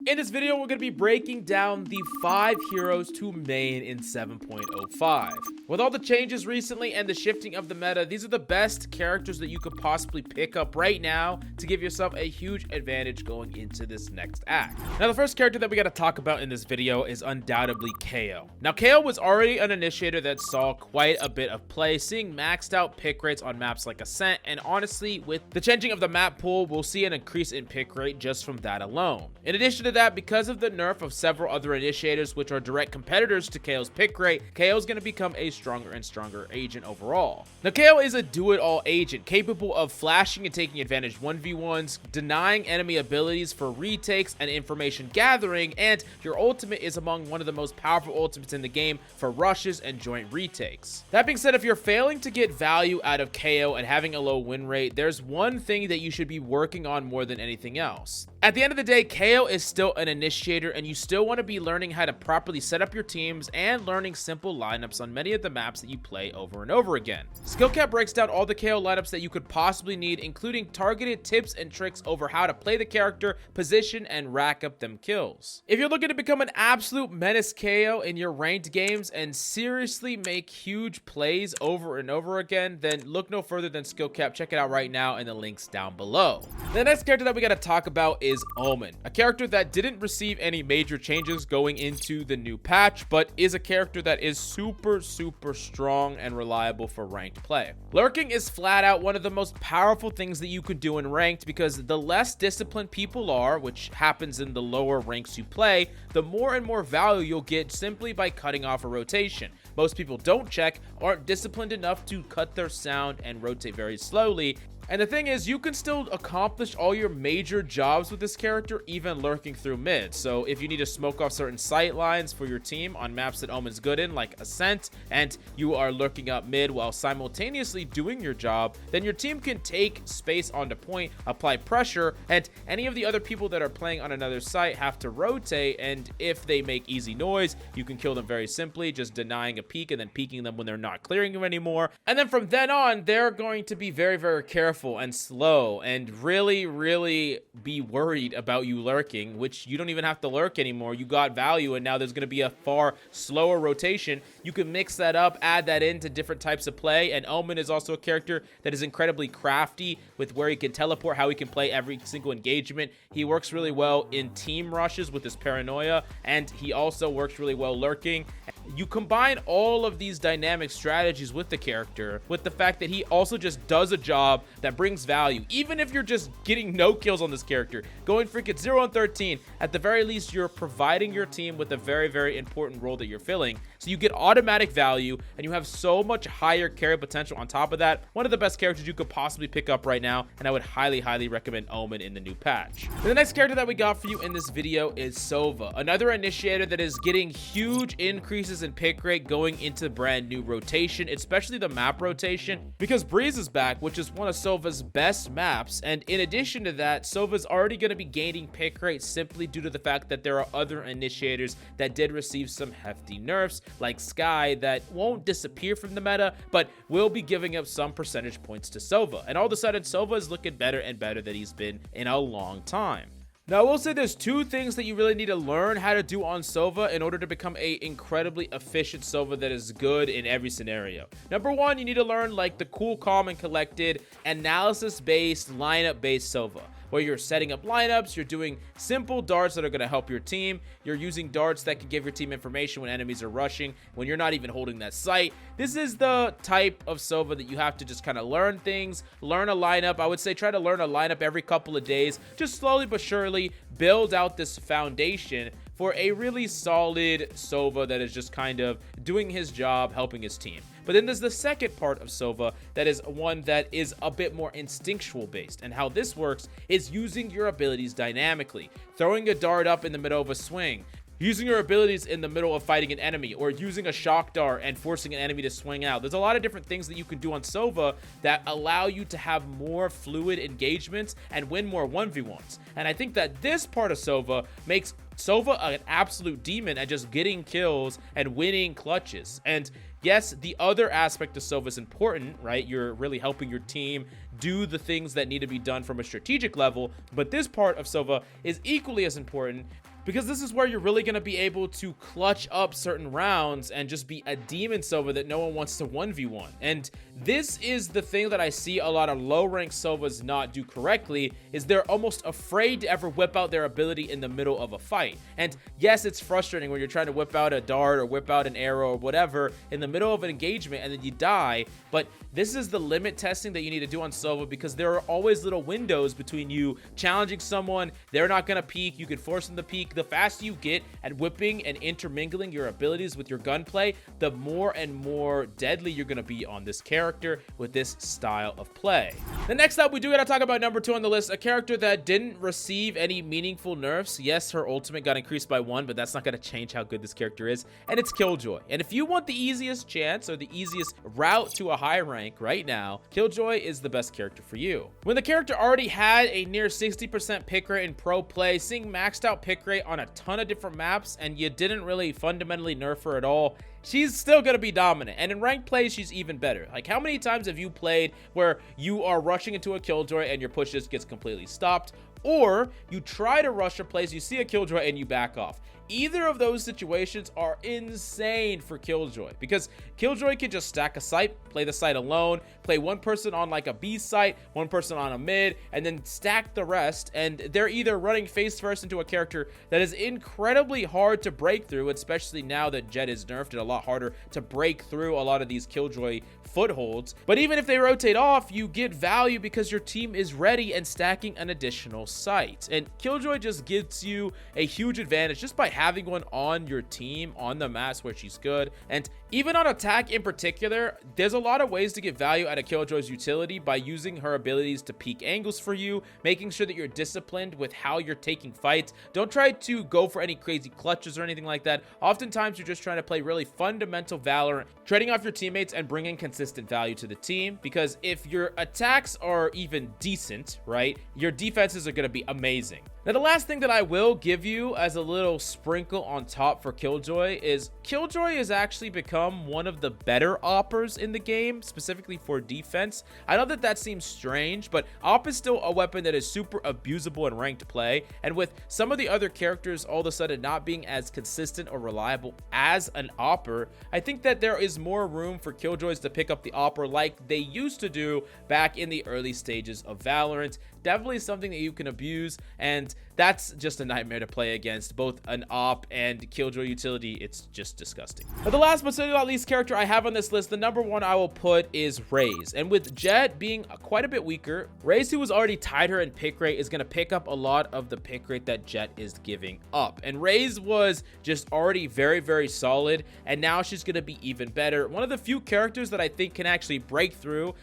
In this video, we're going to be breaking down the 5 heroes to main in 7.05. With all the changes recently and the shifting of the meta, these are the best characters that you could possibly pick up right now to give yourself a huge advantage going into this next act. Now, the first character that we got to talk about in this video is undoubtedly Kayo. Now, Kayo was already an initiator that saw quite a bit of play, seeing maxed out pick rates on maps like Ascent, and honestly, with the changing of the map pool, we'll see an increase in pick rate just from that alone. In addition to that, because of the nerf of several other initiators which are direct competitors to Kayo's pick rate, Kayo is going to become a stronger and stronger agent overall. Now, Kayo is a do-it-all agent capable of flashing and taking advantage 1v1s, denying enemy abilities for retakes and information gathering, and your ultimate is among one of the most powerful ultimates in the game for rushes and joint retakes. That being said, if you're failing to get value out of Kayo and having a low win rate, there's one thing that you should be working on more than anything else. At the end of the day, Kayo is still an initiator, and you still want to be learning how to properly set up your teams and learning simple lineups on many of the maps that you play over and over again. SkillCapped breaks down all the Kayo lineups that you could possibly need, including targeted tips and tricks over how to play the character, position, and rack up them kills. If you're looking to become an absolute menace Kayo in your ranked games and seriously make huge plays over and over again, then look no further than SkillCapped. Check it out right now in the links down below. The next character that we got to talk about is Omen, a character that didn't receive any major changes going into the new patch, but is a character that is super strong and reliable for ranked play. Lurking is flat out one of the most powerful things that you could do in ranked, because the less disciplined people are, which happens in the lower ranks you play, the more and more value you'll get simply by cutting off a rotation. Most people don't check, aren't disciplined enough to cut their sound and rotate very slowly. And the thing is, you can still accomplish all your major jobs with this character, even lurking through mid. So if you need to smoke off certain sight lines for your team on maps that Omen's good in, like Ascent, and you are lurking up mid while simultaneously doing your job, then your team can take space onto point, apply pressure, and any of the other people that are playing on another site have to rotate, and if they make easy noise, you can kill them very simply, just denying a peek and then peeking them when they're not clearing you anymore. And then from then on, they're going to be very careful and slow and really be worried about you lurking, which you don't even have to lurk anymore. You got value, and now there's going to be a far slower rotation. You can mix that up, add that into different types of play, and Omen is also a character that is incredibly crafty with where he can teleport, how he can play every single engagement. He works really well in team rushes with his paranoia, and he also works really well lurking. You combine all of these dynamic strategies with the character, with the fact that he also just does a job that brings value. Even if you're just getting no kills on this character, going freaking 0 and 13, at the very least, you're providing your team with a very important role that you're filling. So you get automatic value, and you have so much higher carry potential on top of that. One of the best characters you could possibly pick up right now, and I would highly recommend Omen in the new patch. And the next character that we got for you in this video is Sova, another initiator that is getting huge increases in pick rate going into the brand new rotation, especially the map rotation, because Breeze is back, which is one of Sova's best maps. And in addition to that, Sova's already going to be gaining pick rate simply due to the fact that there are other initiators that did receive some hefty nerfs, like Sky, that won't disappear from the meta, but will be giving up some percentage points to Sova. And all of a sudden, Sova is looking better and better than he's been in a long time. Now, I will say there's two things that you really need to learn how to do on Sova in order to become a incredibly efficient Sova that is good in every scenario. Number one, you need to learn like the cool, calm, and collected, analysis-based, lineup-based Sova, where you're setting up lineups, you're doing simple darts that are going to help your team, you're using darts that can give your team information when enemies are rushing, when you're not even holding that sight. This is the type of Sova that you have to just kind of learn things, learn a lineup. I would say try to learn a lineup every couple of days, just slowly but surely build out this foundation for a really solid Sova that is just kind of doing his job, helping his team. But then there's the second part of Sova that is one that is a bit more instinctual based, and how this works is using your abilities dynamically, throwing a dart up in the middle of a swing, using your abilities in the middle of fighting an enemy, or using a shock dart and forcing an enemy to swing out. There's a lot of different things that you can do on Sova that allow you to have more fluid engagements and win more 1v1s. And I think that this part of Sova makes Sova an absolute demon at just getting kills and winning clutches. And yes, the other aspect of Sova is important, right? You're really helping your team do the things that need to be done from a strategic level, but this part of Sova is equally as important because this is where you're really going to be able to clutch up certain rounds and just be a demon Sova that no one wants to 1v1. And this is the thing that I see a lot of low rank Sovas not do correctly, is they're almost afraid to ever whip out their ability in the middle of a fight. And yes, it's frustrating when you're trying to whip out a dart or whip out an arrow or whatever in the middle of an engagement and then you die, but this is the limit testing that you need to do on Sova, because there are always little windows between you challenging someone, they're not going to peek, you can force them to peek. The faster you get at whipping and intermingling your abilities with your gunplay, the more and more deadly you're going to be on this character with this style of play. The next up, we do got to talk about number 2 on the list, a character that didn't receive any meaningful nerfs. Yes, her ultimate got increased by 1, but that's not going to change how good this character is, and it's Killjoy. And if you want the easiest chance or the easiest route to a high rank right now, Killjoy is the best character for you. When the character already had a near 60% pick rate in pro play, seeing maxed out pick rate on a ton of different maps, and you didn't really fundamentally nerf her at all, she's still going to be dominant. And in ranked play, she's even better. Like, how many times have you played where you are rushing into a Killjoy and your push just gets completely stopped, or you try to rush a place, you see a Killjoy and you back off? Either of those situations are insane for Killjoy, because Killjoy can just stack a site, play the site alone, play one person on like a B site, one person on a mid, and then stack the rest. And they're either running face first into a character that is incredibly hard to break through, especially now that Jet is nerfed, and a lot harder to break through a lot of these Killjoy footholds. But even if they rotate off, you get value because your team is ready and stacking an additional site. And Killjoy just gives you a huge advantage just by having one on your team on the maps where she's good. And even on attack in particular, there's a lot of ways to get value out of Killjoy's utility by using her abilities to peak angles for you, making sure that you're disciplined with how you're taking fights. Don't try to go for any crazy clutches or anything like that. Oftentimes you're just trying to play really fundamental Valorant, trading off your teammates and bringing consistent value to the team, because if your attacks are even decent, right, your defenses are going to be amazing. Now, the last thing that I will give you as a little sprinkle on top for Killjoy is Killjoy has actually become one of the better oppers in the game, specifically for defense. I know that that seems strange, but op is still a weapon that is super abusable in ranked play, and with some of the other characters all of a sudden not being as consistent or reliable as an opper, I think that there is more room for Killjoys to pick up the opper like they used to do back in the early stages of Valorant. Definitely something that you can abuse, and that's just a nightmare to play against, both an op and Killjoy utility. It's just disgusting. But the last but certainly not least character I have on this list, the number 1 I will put is Raze. And with Jet being quite a bit weaker, Raze, who was already tied her in pick rate, is going to pick up a lot of the pick rate that Jet is giving up. And Raze was just already very, very solid, and now she's going to be even better. One of the few characters that I think can actually break through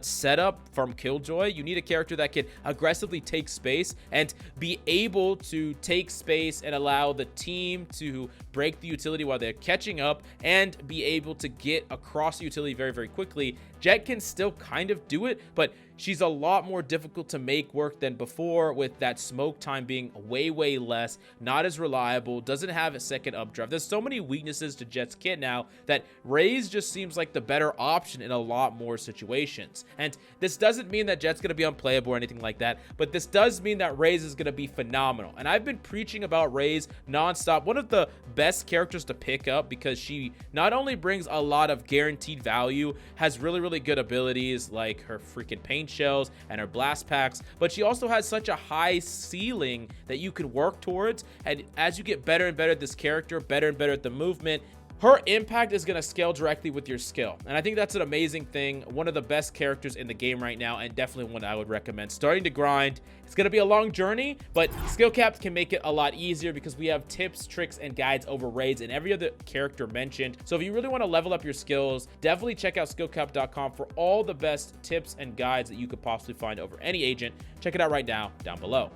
setup from Killjoy. You need a character that can aggressively take space and be able to take space and allow the team to break the utility while they're catching up and be able to get across the utility very, very quickly. Jet can still kind of do it, but she's a lot more difficult to make work than before, with that smoke time being way, way less, not as reliable, doesn't have a second updraft. There's so many weaknesses to Jet's kit now that Raze just seems like the better option in a lot more situations. And this doesn't mean that Jet's going to be unplayable or anything like that, but this does mean that Raze is going to be phenomenal. And I've been preaching about Raze nonstop. One of the best characters to pick up, because she not only brings a lot of guaranteed value, has really, really good abilities like her freaking paint shells and her blast packs, but she also has such a high ceiling that you can work towards. And as you get better and better at this character, better and better at the movement, her impact is going to scale directly with your skill. And I think that's an amazing thing. One of the best characters in the game right now, and definitely one I would recommend starting to grind. It's going to be a long journey, but SkillCapped can make it a lot easier because we have tips, tricks, and guides over raids and every other character mentioned. So if you really want to level up your skills, definitely check out SkillCapped.com for all the best tips and guides that you could possibly find over any agent. Check it out right now down below.